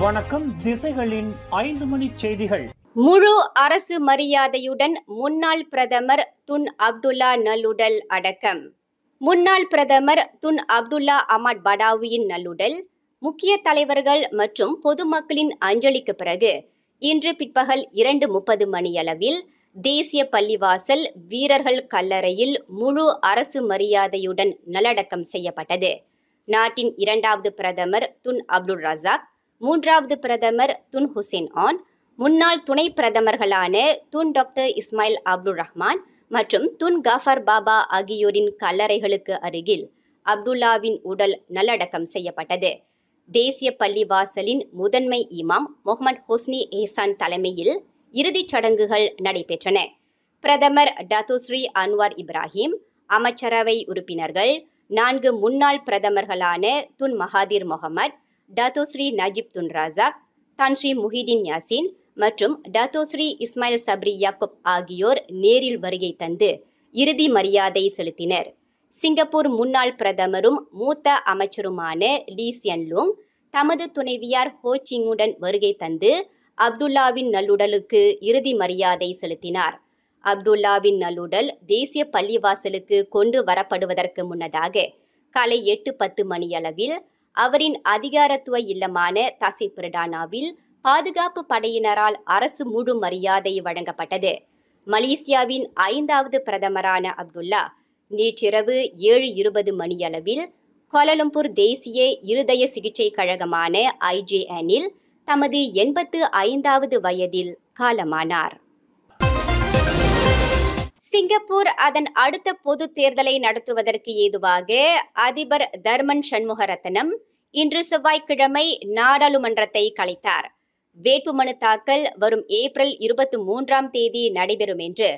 வணக்கம். திசைகளின் 5 மணி செய்திகள். முழு அரசு மரியாதையுடன் முன்னாள் பிரதமர் துன் அப்துல்லா நல்லுடல் அடக்கம். முன்னாள் பிரதமர் துன் அப்துல்லா அஹ்மத் படாவியின் நல்லுடல் முக்கிய தலைவர்கள் மற்றும் பொதுமக்களின் அஞ்சலிக்கு பிறகு இன்று பிற்பகல் 2:30 மணியளவில் தேசிய பள்ளிவாசல் வீரர்கள் கல்லறையில் முழு அரசு மரியாதையுடன் நல்லடக்கம் செய்யப்பட்டது. நாட்டின் 2வது பிரதமர் துன் அப்துல் ரசாக், 3வது பிரதமர் துன் ஹுசேன் ஆன், முன்னாள் துணை பிரதமர்களான துன் டாக்டர் இஸ்மாயில் அப்துல் ரஹ்மான் மற்றும் துன் காஃபர் பாபா ஆகியோரின் கல்லறைகளுக்கு அருகில் அப்துல்லாவின் உடல் நல்லடக்கம் செய்யப்பட்டது. தேசிய பள்ளிவாசலின் முதன்மை இமாம் முகமது ஹொஸ்னி எஹ்சான் தலைமையில் இறுதிச் சடங்குகள் நடைபெற்றன. பிரதமர் டத்தோஸ்ரீ அன்வார் இப்ராஹிம், அமைச்சரவை உறுப்பினர்கள், 4 முன்னாள் பிரதமர்களான Tun Mahathir Mohamad, Dato Sri Najib Tun Razak, Tan Sri Muhyiddin Yassin மற்றும் டத்தோஸ்ரீ இஸ்மாயில் சப்ரி யாக்கூப் ஆகியோர் நேரில் வருகை தந்து இறுதி மரியாதை செலுத்தினர். சிங்கப்பூர் முன்னாள் பிரதமரும் மூத்த அமைச்சருமான லீ சியன் லூங் தமது துணைவியார் ஹோ சிங்குடன் வருகை தந்து அப்துல்லாவின் நல்லுடலுக்கு இறுதி மரியாதை செலுத்தினார். அப்துல்லாவின் நல்லுடல் தேசிய பள்ளிவாசலுக்கு கொண்டு வரப்படுவதற்கு முன்னதாக காலை 8:10 மணியளவில் அவரின் அதிகாரத்துவ இல்லமான தசி பிரடானாவில் பாதுகாப்பு படையினரால் அரசு முழு மரியாதை வழங்கப்பட்டது. மலேசியாவின் 5வது பிரதமரான அப்துல்லா நேற்றிரவு 7:20 மணியளவில் கோலாலம்பூர் தேசிய இருதய சிகிச்சை கழகமான IJN-இல் தமது 85வது வயதில் காலமானார். சிங்கப்பூர் அதன் அடுத்த பொது தேர்தலை நடத்துவதற்கு ஏதுவாக அதிபர் தர்மன் சண்முகரத்னம் இன்று செவ்வாய்க்கிழமை நாடாளுமன்றத்தை கலைத்தார். வேட்புமனு தாக்கல் வரும் ஏப்ரல் 23ஆம் தேதி நடைபெறும் என்று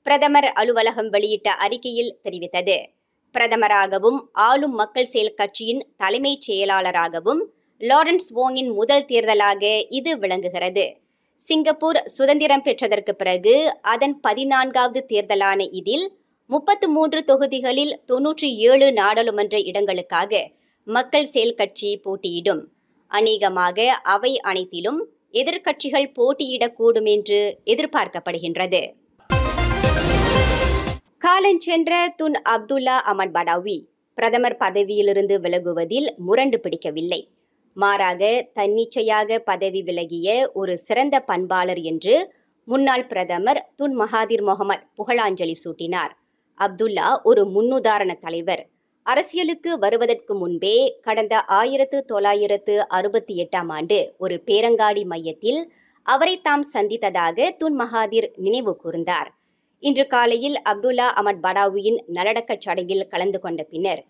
பிரதமர் அலுவலகம் வெளியிட்ட அறிக்கையில் தெரிவித்தது. பிரதமராகவும் ஆளும் மக்கள் செயல் கட்சியின் தலைமைச் செயலாளராகவும் லாரன்ஸ் வோங்கின் முதல் தேர்தலாக இது விளங்குகிறது. சிங்கப்பூர் சுதந்திரம் பெற்றதற்கு பிறகு அதன் 14வது தேர்தலான இதில் 33 தொகுதிகளில் 97 நாடாளுமன்ற இடங்களுக்காக மக்கள் செயல் கட்சி போட்டியிடும். அநேகமாக அவை அனைத்திலும் எதிர்க்கட்சிகள் போட்டியிடக்கூடும் என்று எதிர்பார்க்கப்படுகின்றது. காலஞ்சென்ற துன் அப்துல்லா அஹ்மத் படாவி பிரதமர் பதவியிலிருந்து விலகுவதில் முரண்டு பிடிக்கவில்லை. மாறாக தன்னிச்சையாக பதவி விலகிய ஒரு சிறந்த பண்பாளர் என்று முன்னாள் பிரதமர் துன் மகாதீர் முகமது புகழாஞ்சலி சூட்டினார். அப்துல்லா ஒரு முன்னுதாரண தலைவர். அரசியலுக்கு வருவதற்கு முன்பே கடந்த 1968ஆம் ஆண்டு ஒரு பேரங்காடி மையத்தில் அவரை தாம் சந்தித்ததாக துன் மகாதீர் நினைவு கூர்ந்தார். இன்று காலையில் அப்துல்லா அஹ்மத் படாவியின் நல்லடக்கச் சடங்கில் கலந்து கொண்ட பின்னர்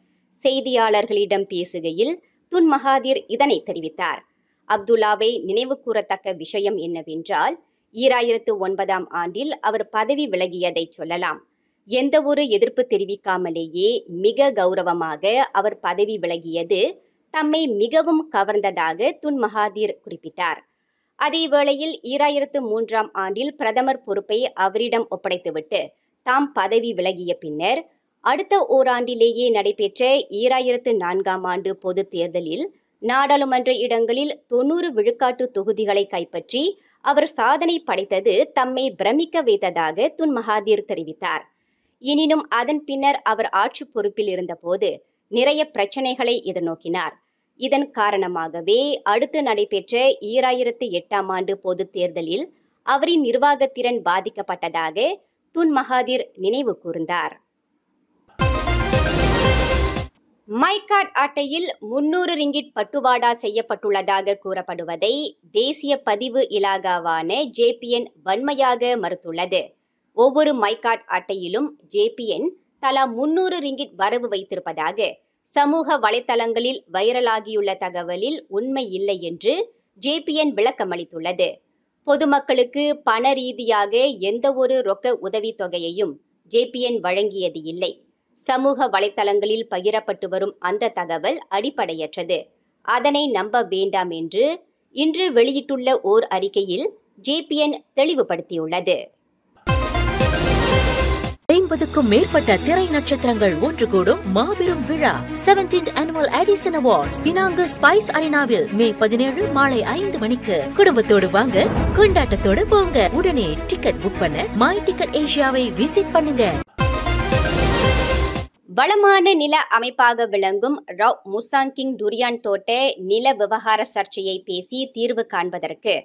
செய்தியாளர்களிடம் பேசுகையில் துன் மகாதீர் இதனை தெரிவித்தார். அப்துல்லாவை நினைவு கூறத்தக்க விஷயம் என்னவென்றால் 2009ஆம் ஆண்டில் அவர் பதவி விலகியதை சொல்லலாம். எந்த ஒரு எதிர்ப்பு தெரிவிக்காமலேயே மிக கௌரவமாக அவர் பதவி விலகியது தம்மை மிகவும் கவர்ந்ததாக துன் மகாதீர் குறிப்பிட்டார். அதேவேளையில் 2003ஆம் ஆண்டில் பிரதமர் பொறுப்பை அவரிடம் ஒப்படைத்துவிட்டு தாம் பதவி விலகிய பின்னர் அடுத்த ஓராண்டிலேயே நடைபெற்ற 2004ஆம் ஆண்டு பொது தேர்தலில் நாடாளுமன்ற இடங்களில் 90 விழுக்காட்டு தொகுதிகளை கைப்பற்றி அவர் சாதனை படைத்தது தம்மை பிரமிக்க வைத்ததாக துன் மகாதீர் தெரிவித்தார். எனினும் அதன் பின்னர் அவர் ஆட்சி பொறுப்பில் இருந்தபோது நிறைய பிரச்சனைகளை எதிர்நோக்கினார். இதன் காரணமாகவே அடுத்து நடைபெற்ற 2008ஆம் ஆண்டு பொது தேர்தலில் அவரின் நிர்வாகத்திறன் பாதிக்கப்பட்டதாக துன் மகாதீர் நினைவு கூர்ந்தார். மைகார்ட் அட்டையில் 300 ரிங்கிட் பட்டுவாடா செய்யப்பட்டுள்ளதாக கூறப்படுவதை தேசிய பதிவு இலாகாவான JPN வன்மையாக மறுத்துள்ளது. ஒவ்வொரு மைகார்ட் அட்டையிலும் JPN தலா 300 ரிங்கிட் வரவு வைத்திருப்பதாக சமூக வலைத்தளங்களில் வைரலாகியுள்ள தகவலில் உண்மை இல்லை என்று JPN விளக்கமளித்துள்ளது. பொதுமக்களுக்கு பண ரீதியாக எந்த ஒரு ரொக்க உதவித்தொகையையும் JPN வழங்கியது இல்லை. சமூக வலைத்தளங்களில் பகிரப்பட்டு வரும் அந்த தகவல் அடிப்படையற்றது. அதனை நம்ப வேண்டாம் என்று இன்று வெளியிட்டுள்ள ஓர் அறிக்கையில் JPN தெளிவுபடுத்தியுள்ளது. 150க்கும் மேற்பட்ட திரை நட்சத்திரங்கள் ஒன்று கூடும் மாபெரும் விழா 17th Annual Edison Awards Penang Spice அரினாவில் மே 17 மாலை 5 மணிக்கு. குடும்பத்தோடு வாங்க, கொண்டாட்டத்தோடு போங்க. உடனே டிக்கெட் புக் பண்ண மை டிக்கெட் ஏசியாவை விசிட் பண்ணுங்க. வளமான நில அமைப்பாக விளங்கும் ரவ் முசாங்கிங் டுரியான் தோட்ட நில விவகார சர்ச்சையை பேசி தீர்வு காண்பதற்கு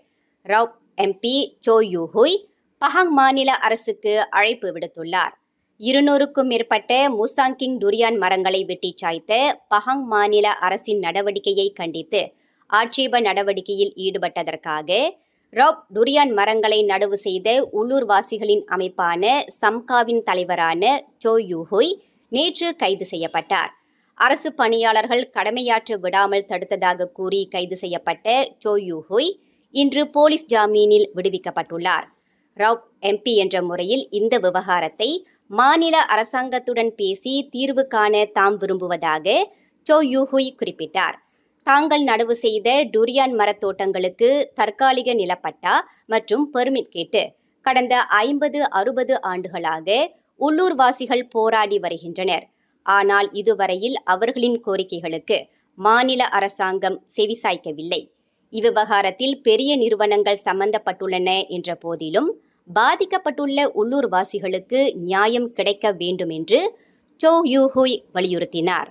ரவ் MP சோ யூஹுய் பஹாங் மாநில அரசுக்கு அழைப்பு விடுத்துள்ளார். 200க்கும் மேற்பட்ட முசாங்கிங் டுரியான் மரங்களை வெட்டி சாய்த்த பஹாங் மாநில அரசின் நடவடிக்கையை கண்டித்து ஆட்சேப நடவடிக்கையில் ஈடுபட்டதற்காக ரவ் டுரியான் மரங்களை நடவு செய்த உள்ளூர்வாசிகளின் அமைப்பான சம்காவின் தலைவரான சோ யூஹுய் நேற்று கைது செய்யப்பட்டார். அரசு பணியாளர்கள் கடமையாற்ற விடாமல் தடுத்ததாக கூறி கைது செய்யப்பட்ட சோ யூஹுய் இன்று போலீஸ் ஜாமீனில் விடுவிக்கப்பட்டுள்ளார். ரவ் MP என்ற முறையில் இந்த விவகாரத்தை மாநில அரசாங்கத்துடன் பேசி தீர்வு காண தாம் விரும்புவதாக சோ யூஹுய் குறிப்பிட்டார். தாங்கள் நடவு செய்த டுரியான் மரத்தோட்டங்களுக்கு தற்காலிக நிலப்பட்டா மற்றும் பெர்மிட் கேட்டு கடந்த 50-60 ஆண்டுகளாக உள்ளூர்வாசிகள் போராடி வருகின்றனர். ஆனால் இதுவரையில் அவர்களின் கோரிக்கைகளுக்கு மாநில அரசாங்கம் செவிசாய்க்கவில்லை. இவ்விவகாரத்தில் பெரிய நிறுவனங்கள் சம்பந்தப்பட்டுள்ளன என்ற போதிலும் பாதிக்கப்பட்டுள்ள உள்ளூர்வாசிகளுக்கு நியாயம் கிடைக்க வேண்டும் என்று சோ யூஹுய் வலியுறுத்தினார்.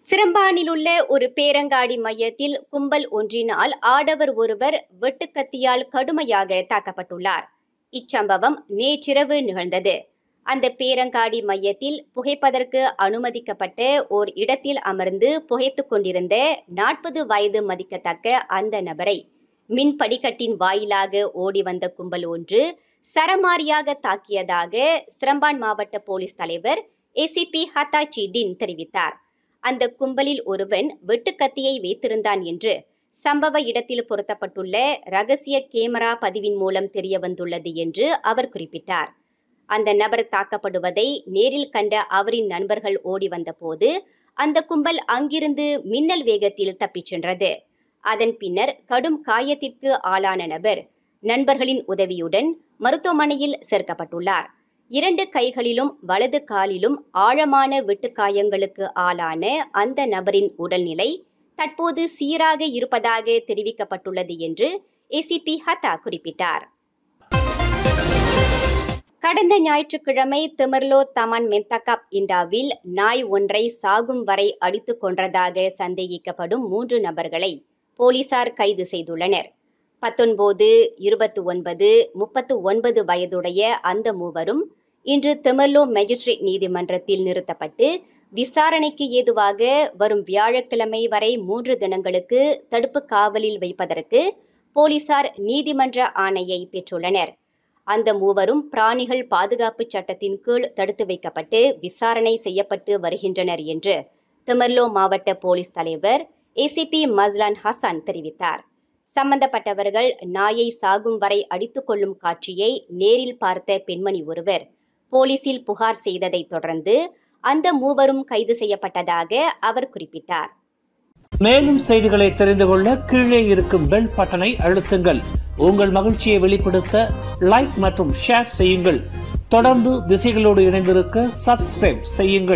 சிரம்பானிலுள்ள ஒரு பேரங்காடி மையத்தில் கும்பல் ஒன்றினால் ஆடவர் ஒருவர் வெட்டுக்கத்தியால் கடுமையாக தாக்கப்பட்டுள்ளார். இச்சம்பவம் நேற்றிரவு நிகழ்ந்தது. அந்த பேரங்காடி மையத்தில் புகைப்பதற்கு அனுமதிக்கப்பட்ட ஓர் இடத்தில் அமர்ந்து புகைத்துக் கொண்டிருந்த 40 வயது மதிக்கத்தக்க அந்த நபரை மின் படிக்கட்டின் வாயிலாக ஓடி வந்த கும்பல் ஒன்று சரமாரியாக தாக்கியதாக சிரம்பான் மாவட்ட போலீஸ் தலைவர் ACP ஹத்தாச்சி டின் தெரிவித்தார். அந்த கும்பலில் ஒருவன் வெட்டுக்கத்தியை வைத்திருந்தான் என்று சம்பவ இடத்தில் பொருத்தப்பட்டுள்ள ரகசிய கேமரா பதிவின் மூலம் தெரிய வந்துள்ளது என்று அவர் குறிப்பிட்டார். அந்த நபர் தாக்கப்படுவதை நேரில் கண்ட அவரின் நண்பர்கள் ஓடி வந்தபோது அந்த கும்பல் அங்கிருந்து மின்னல் வேகத்தில் தப்பிச் சென்றது. அதன் பின்னர் கடும் காயத்திற்கு ஆளான நபர் நண்பர்களின் உதவியுடன் மருத்துவமனையில் சேர்க்கப்பட்டுள்ளார். 2 கைகளிலும் வலது காலிலும் ஆழமான வெட்டுக்காயங்களுக்கு ஆளான அந்த நபரின் உடல்நிலை தற்போது சீராக இருப்பதாக தெரிவிக்கப்பட்டுள்ளது என்று ACP ஹத்தா குறிப்பிட்டார். கடந்த ஞாயிற்றுக்கிழமை திமர்லோ தமான் மெந்தகாப் இண்டாவில் நாய் ஒன்றை சாகும் வரை அடித்துக் கொன்றதாக சந்தேகிக்கப்படும் 3 நபர்களை போலீசார் கைது செய்துள்ளனர். 19, 29, 39 வயதுடைய அந்த மூவரும் இன்று திமர்லோ மேஜிஸ்ட்ரேட் நீதிமன்றத்தில் நிறுத்தப்பட்டு விசாரணைக்கு ஏதுவாக வரும் வியாழக்கிழமை வரை 3 தினங்களுக்கு தடுப்பு காவலில் வைப்பதற்கு போலீசார் நீதிமன்ற ஆணையை பெற்றுள்ளனர். அந்த மூவரும் பிராணிகள் பாதுகாப்பு சட்டத்தின் கீழ் தடுத்து வைக்கப்பட்டு விசாரணை செய்யப்பட்டு வருகின்றனர் என்று திமர்லோ மாவட்ட போலீஸ் தலைவர் ACP மஸ்லான் ஹசான் தெரிவித்தார். சம்பந்தப்பட்டவர்கள் நாயை சாகும் வரை அடித்துக் கொள்ளும் காட்சியை நேரில் பார்த்த பெண்மணி ஒருவர் போலீசில் புகார் செய்ததை தொடர்ந்து அந்த மூவரும் கைது செய்யப்பட்டதாக அவர் குறிப்பிட்டார். மேலும் செய்திகளை தெரிந்து கொள்ள கீழே இருக்கும் பெல் பட்டனை அழுத்துங்கள். உங்கள் மகிழ்ச்சியை வெளிப்படுத்த லைக் மற்றும் ஷேர் செய்யுங்கள். தொடர்ந்து திசைகளோடு இணைந்திருக்க சப்ஸ்கிரைப் செய்யுங்கள்.